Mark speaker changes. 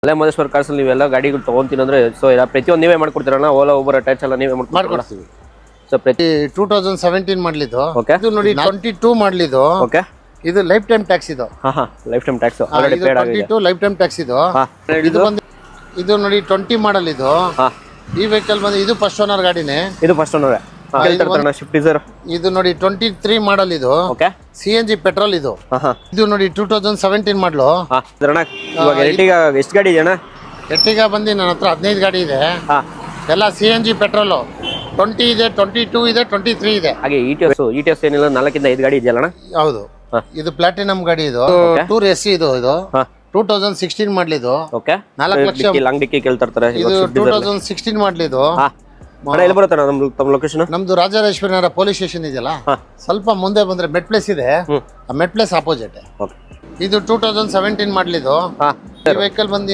Speaker 1: ಅಲ್ಲೇ ಮಹೇಶ್ವರ್ ಕಾರ್ಸ್ ಅಲ್ಲಿ ನೀವೆಲ್ಲ ಗಾಡಿಗಳು ತಗೊಂತೀನಿ ಅಂದ್ರೆ ಸೊ ಪ್ರತಿಯೊಂದು ನೀವೇ ಮಾಡ್ಕೊಡ್ತೀರಣ್ಣ ಓಲಾ ಊಬರ್ ಅಟ್ಯಾಚ್ ಎಲ್ಲ ನೀವೇ
Speaker 2: ಮಾಡ್ಕೊಡ್ತೀವಿ.
Speaker 1: ಸೊ ಪ್ರತಿ
Speaker 2: 2017 ಮಾಡ್ಲಿದ್ದು.
Speaker 1: ಓಕೆ
Speaker 2: ಇದು ನೋಡಿ 22 ಮಾಡ್ಲಿದ್ದು.
Speaker 1: ಓಕೆ
Speaker 2: ಇದು ಲೈಫ್ ಟೈಮ್ ಟ್ಯಾಕ್ಸ್ ಇದು.
Speaker 1: ಹಾ life time tax already paid ಆಗಿದೆ.
Speaker 2: 22 ಲೈಫ್ ಟೈಮ್ ಟ್ಯಾಕ್ಸ್ ಇದು. ಇದು ಬಂದು ಇದು ನೋಡಿ 20 ಮಾಡಲ್ ಇದು. ಈ ವೆಹಿಕಲ್ ಬಂದು ಇದು ಫಸ್ಟ್ ಓನರ್ ಗಾಡಿನೇ.
Speaker 1: ಇದು ಫಸ್ಟ್ ಓನರ್ ಶಿಫ್ಟ್ ಡಿಸೈರ್.
Speaker 2: ಇದು ನೋಡಿ 23 ಮಾಡಲ್ ಇದು.
Speaker 1: ಓಕೆ
Speaker 2: CNG ಪೆಟ್ರೋಲ್ ಇದು. ಇದು ನೋಡಿ 2017 ಮಾಡಲು.
Speaker 1: ಇವಾಗ ಎರ್ಟಿಗಾ ಎಷ್ಟು ಗಾಡಿ ಇದೆ ಅಣ್ಣ?
Speaker 2: ಎರ್ಟಿಗಾ ಬಂದು ನನ್ನ ಹತ್ರ 15 ಗಾಡಿ ಇದೆ. ಎಲ್ಲ CNG ಪೆಟ್ರೋಲ್ 20 ಇದೆ, 22 ಇದೆ, 23 ಇದೆ.
Speaker 1: ಹಾಗೆ ETS ಏನಿಲ್ಲ 4 ಇಂದ 5 ಗಾಡಿ ಇದೆಯಲ್ಲ?
Speaker 2: ಹೌದು. ಇದು ಪ್ಲಾಟಿನಂ ಗಾಡಿ ಇದು. ಟೂರ್ SC ಇದು. 2016 ಮಾಡ್ಲಿದ್ದು.
Speaker 1: ಓಕೆ 4 ಲಕ್ಷ ಲಾಂಗ್ ಡಿಕ್ಕಿ ಕೇಳ್ತಾ ಇರ್ತಾರೆ.
Speaker 2: ಇದು 2016 ಮಾಡ್ಲಿದ್ದು.
Speaker 1: ಎಲ್ಲಿ ಬರುತ್ತೆ ತಮ್ಮ ಲೊಕೇಶನ್?
Speaker 2: ನಮ್ದು ರಾಜರಾಜೇಶ್ವರಿ ನಗರ ಪೊಲೀಸ್ ಸ್ಟೇಷನ್ ಇದೆಯಲ್ಲ, ಸ್ವಲ್ಪ ಮುಂದೆ ಬಂದ್ರೆ ಮೆಟ್ ಪ್ಲೇಸ್ ಇದೆ. ಆ ಮೆಟ್ ಪ್ಲೇಸ್ ಆಪೋಸಿಟ್. ಇದು 2017 ಮಾಡ್ಲಿದ್ದು. ಈ ವೆಹಿಕಲ್ ಬಂದು